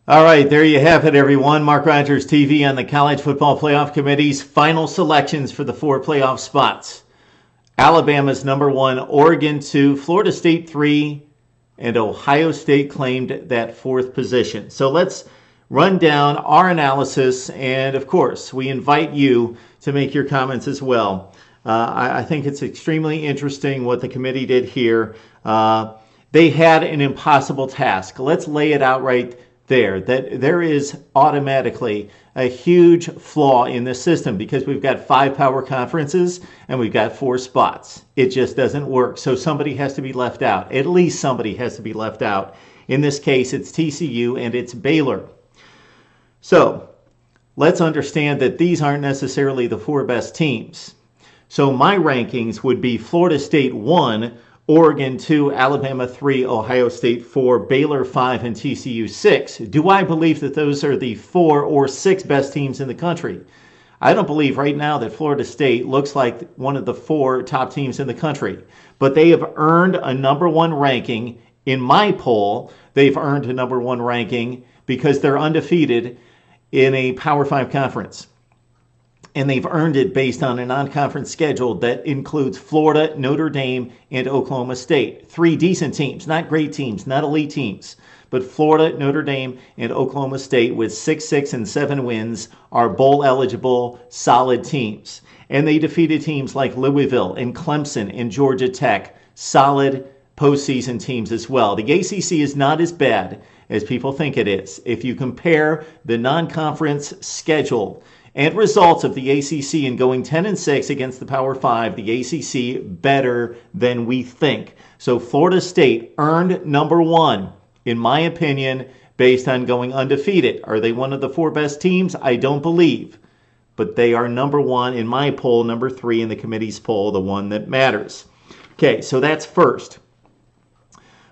All right, there you have it, everyone. Mark Rogers TV on the College Football Playoff Committee's final selections for the 4 playoff spots. Alabama's number 1, Oregon 2, Florida State 3, and Ohio State claimed that 4th position. So let's run down our analysis, and of course, we invite you to make your comments as well. I think it's extremely interesting what the committee did here. They had an impossible task. Let's lay it out right there, that there is automatically a huge flaw in the system because we've got 5 power conferences and we've got 4 spots. It just doesn't work. So somebody has to be left out. At least somebody has to be left out. In this case, it's TCU and it's Baylor. So let's understand that these aren't necessarily the 4 best teams. So my rankings would be Florida State 1, Oregon 2, Alabama 3, Ohio State 4, Baylor 5, and TCU 6. Do I believe that those are the 4 or 6 best teams in the country? I don't believe right now that Florida State looks like one of the 4 top teams in the country. But they have earned a number 1 ranking. In my poll, they've earned a number 1 ranking because they're undefeated in a Power 5 conference. And they've earned it based on a non-conference schedule that includes Florida, Notre Dame, and Oklahoma State. 3 decent teams, not great teams, not elite teams. But Florida, Notre Dame, and Oklahoma State with 6, 6, and 7 wins are bowl-eligible, solid teams. And they defeated teams like Louisville and Clemson and Georgia Tech, solid postseason teams as well. The ACC is not as bad as people think it is. If you compare the non-conference schedule and results of the ACC in going 10-6 against the Power 5, the ACC better than we think. So Florida State earned number 1, in my opinion, based on going undefeated. Are they one of the 4 best teams? I don't believe. But they are number 1 in my poll, number 3 in the committee's poll, the one that matters. Okay, so that's first.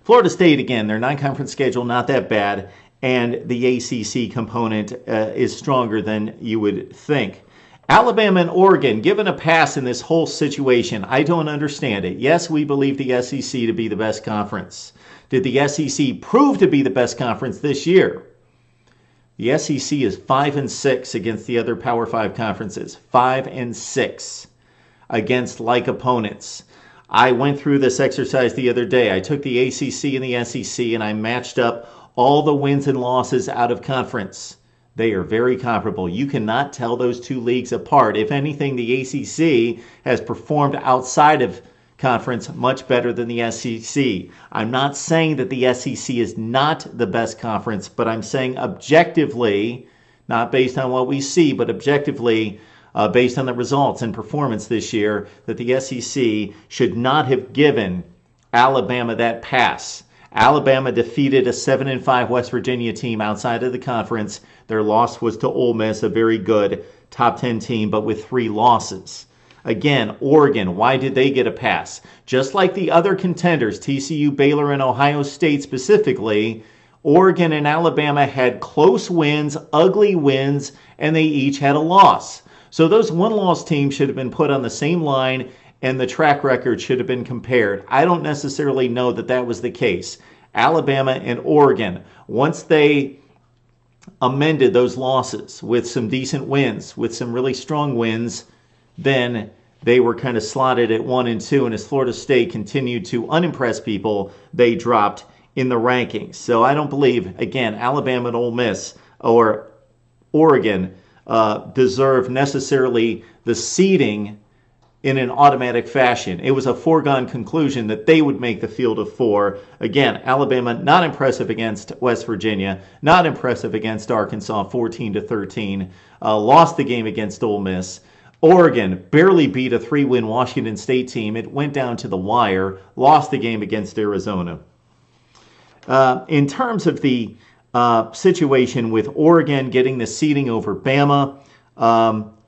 Florida State, again, their non-conference schedule, not that bad. And the ACC component is stronger than you would think. Alabama and Oregon, given a pass in this whole situation, I don't understand it. Yes, we believe the SEC to be the best conference. Did the SEC prove to be the best conference this year? The SEC is 5-6 against the other Power 5 conferences. 5-6 against like opponents. I went through this exercise the other day. I took the ACC and the SEC and I matched up all the wins and losses out of conference. They are very comparable. You cannot tell those 2 leagues apart. If anything, the ACC has performed outside of conference much better than the SEC. I'm not saying that the SEC is not the best conference, but I'm saying objectively, not based on what we see, but objectively, based on the results and performance this year, that the SEC should not have given Alabama that pass. Alabama defeated a 7-5 West Virginia team outside of the conference. Their loss was to Ole Miss, a very good top 10 team, but with 3 losses. Again, Oregon, why did they get a pass? Just like the other contenders, TCU, Baylor, and Ohio State specifically, Oregon and Alabama had close wins, ugly wins, and they each had a loss. So those one-loss teams should have been put on the same line and the track record should have been compared. I don't necessarily know that that was the case. Alabama and Oregon, once they amended those losses with some decent wins, with some really strong wins, then they were kind of slotted at 1 and 2. And as Florida State continued to unimpress people, they dropped in the rankings. So I don't believe, again, Alabama and Ole Miss or Oregon deserve necessarily the seeding in an automatic fashion. It was a foregone conclusion that they would make the field of 4. Again, Alabama not impressive against West Virginia, not impressive against Arkansas, 14-13. Lost the game against Ole Miss. Oregon barely beat a 3-win Washington State team. It went down to the wire. Lost the game against Arizona. In terms of the situation with Oregon getting the seeding over Bama,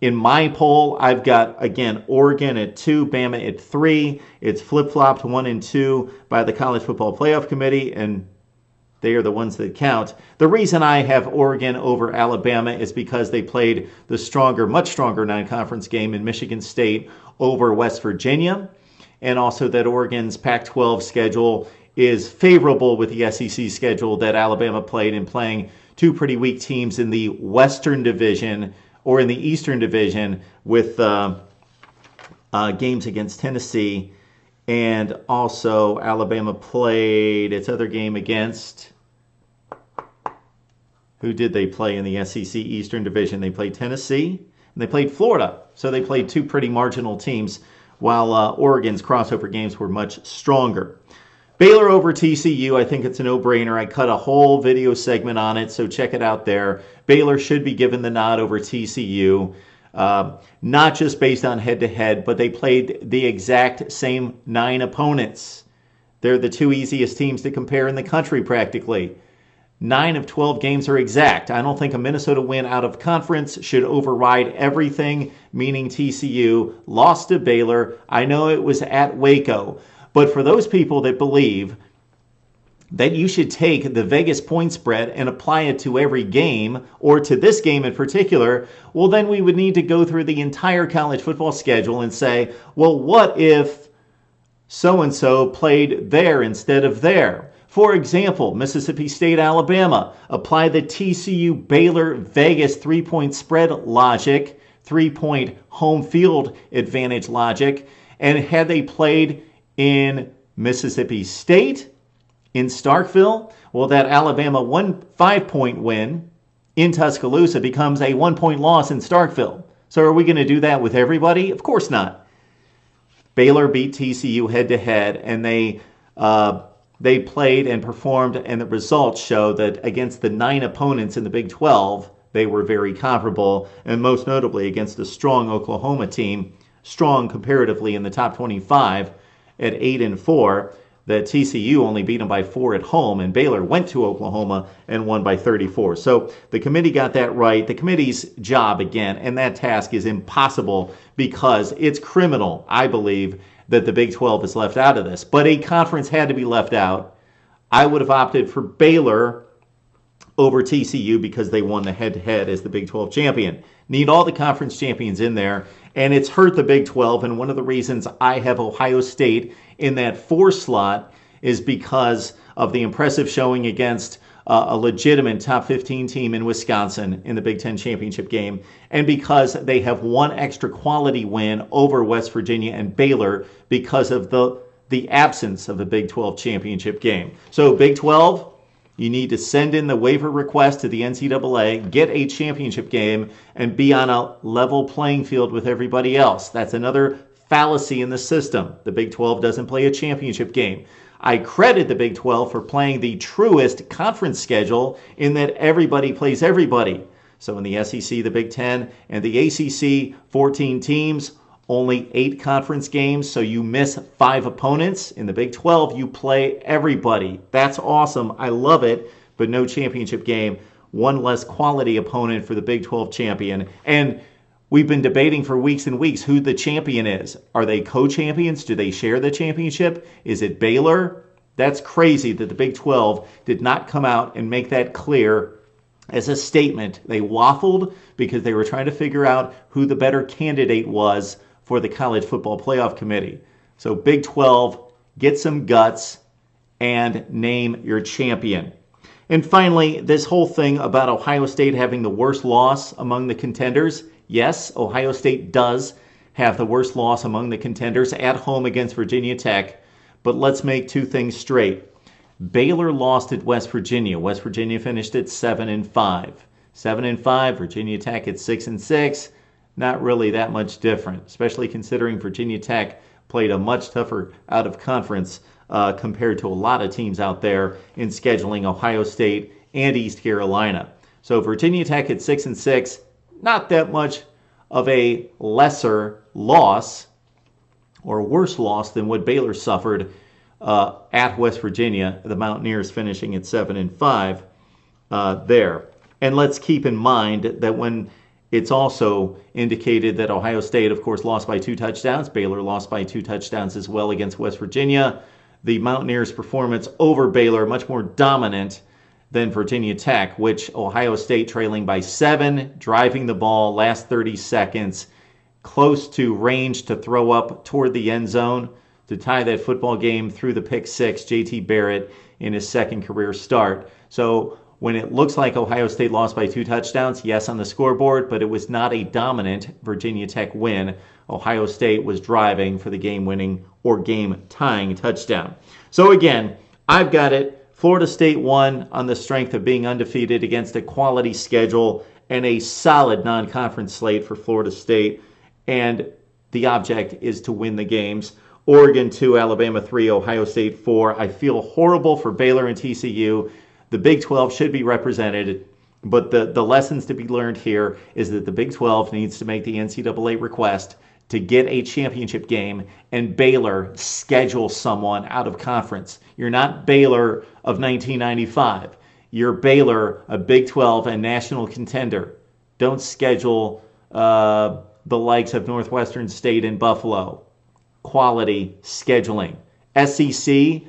in my poll, I've got, again, Oregon at 2, Bama at 3. It's flip-flopped 1 and 2 by the College Football Playoff Committee, and they are the ones that count. The reason I have Oregon over Alabama is because they played the stronger, much stronger non-conference game in Michigan State over West Virginia, and also that Oregon's Pac-12 schedule is favorable with the SEC schedule that Alabama played in playing two pretty weak teams in the Western Division or in the Eastern Division with games against Tennessee. And also Alabama played its other game against, who did they play in the SEC Eastern Division? They played Tennessee and they played Florida. So they played two pretty marginal teams, while Oregon's crossover games were much stronger. Baylor over TCU, I think it's a no-brainer. I cut a whole video segment on it, so check it out there. Baylor should be given the nod over TCU, not just based on head-to-head, but they played the exact same 9 opponents. They're the two easiest teams to compare in the country, practically. 9 of 12 games are exact. I don't think a Minnesota win out of conference should override everything, meaning TCU lost to Baylor. I know it was at Waco. But for those people that believe that you should take the Vegas point spread and apply it to every game, or to this game in particular, well, then we would need to go through the entire college football schedule and say, well, what if so-and-so played there instead of there? For example, Mississippi State, Alabama. Apply the TCU Baylor Vegas 3-point spread logic, 3-point home field advantage logic, and had they played in Mississippi State, in Starkville, well, that Alabama 5-point win in Tuscaloosa becomes a 1-point loss in Starkville. So are we going to do that with everybody? Of course not. Baylor beat TCU head-to-head, and they played and performed, and the results show that against the 9 opponents in the Big 12, they were very comparable, and most notably against a strong Oklahoma team, strong comparatively in the top 25, at 8-4, that TCU only beat them by 4 at home, and Baylor went to Oklahoma and won by 34. So the committee got that right. The committee's job, again, and that task is impossible because it's criminal, I believe, that the Big 12 is left out of this. But a conference had to be left out. I would have opted for Baylor over TCU because they won the head-to-head as the Big 12 champion. Need all the conference champions in there, and it's hurt the Big 12, and one of the reasons I have Ohio State in that 4 slot is because of the impressive showing against a legitimate top 15 team in Wisconsin in the Big 10 championship game, and because they have one extra quality win over West Virginia and Baylor because of the absence of a Big 12 championship game. So Big 12, you need to send in the waiver request to the NCAA, get a championship game, and be on a level playing field with everybody else. That's another fallacy in the system. The Big 12 doesn't play a championship game. I credit the Big 12 for playing the truest conference schedule in that everybody plays everybody. So in the SEC, the Big 10, and the ACC, 14 teams, only 8 conference games, so you miss 5 opponents. In the Big 12, you play everybody. That's awesome. I love it, but no championship game. One less quality opponent for the Big 12 champion. And we've been debating for weeks and weeks who the champion is. Are they co-champions? Do they share the championship? Is it Baylor? That's crazy that the Big 12 did not come out and make that clear as a statement. They waffled because they were trying to figure out who the better candidate was for the College Football Playoff Committee. So Big 12, get some guts and name your champion. And finally, this whole thing about Ohio State having the worst loss among the contenders. Yes, Ohio State does have the worst loss among the contenders at home against Virginia Tech. But let's make 2 things straight. Baylor lost at West Virginia. West Virginia finished at 7-5. 7-5, Virginia Tech at 6-6. Not really that much different, especially considering Virginia Tech played a much tougher out-of-conference compared to a lot of teams out there in scheduling Ohio State and East Carolina. So Virginia Tech at 6-6, not that much of a lesser loss or worse loss than what Baylor suffered at West Virginia, the Mountaineers finishing at 7-5 there. And let's keep in mind that when it's also indicated that Ohio State, of course, lost by 2 touchdowns. Baylor lost by 2 touchdowns as well against West Virginia. The Mountaineers' performance over Baylor much more dominant than Virginia Tech, which Ohio State trailing by 7, driving the ball last 30 seconds, close to range to throw up toward the end zone. to tie that football game through the pick six, J.T. Barrett, in his second career start. So when it looks like Ohio State lost by 2 touchdowns, yes, on the scoreboard, but it was not a dominant Virginia Tech win. Ohio State was driving for the game-winning or game-tying touchdown. So again, I've got it. Florida State won on the strength of being undefeated against a quality schedule and a solid non-conference slate for Florida State. And the object is to win the games. Oregon 2, Alabama 3, Ohio State 4. I feel horrible for Baylor and TCU. The Big 12 should be represented, but the lessons to be learned here is that the Big 12 needs to make the NCAA request to get a championship game, and Baylor schedule someone out of conference. You're not Baylor of 1995. You're Baylor, a Big 12 and national contender. Don't schedule the likes of Northwestern State and Buffalo. Quality scheduling. SEC,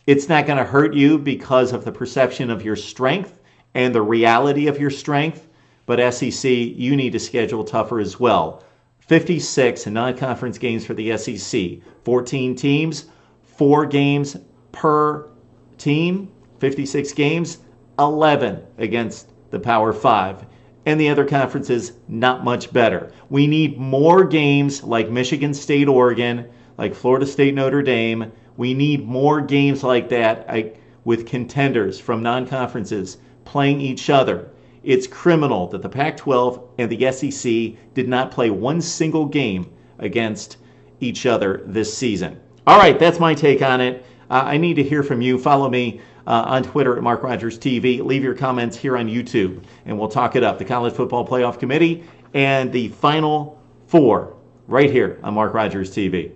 it's not going to hurt you because of the perception of your strength and the reality of your strength, but SEC, you need to schedule tougher as well. 56 non-conference games for the SEC. 14 teams, 4 games per team, 56 games, 11 against the Power 5. And the other conferences, not much better. We need more games like Michigan State, Oregon, like Florida State, Notre Dame. We need more games like that with contenders from non-conferences playing each other. It's criminal that the Pac-12 and the SEC did not play one single game against each other this season. All right, that's my take on it. I need to hear from you. Follow me on Twitter at MarkRogersTV. Leave your comments here on YouTube, and we'll talk it up. The College Football Playoff Committee and the Final Four right here on Mark Rogers TV.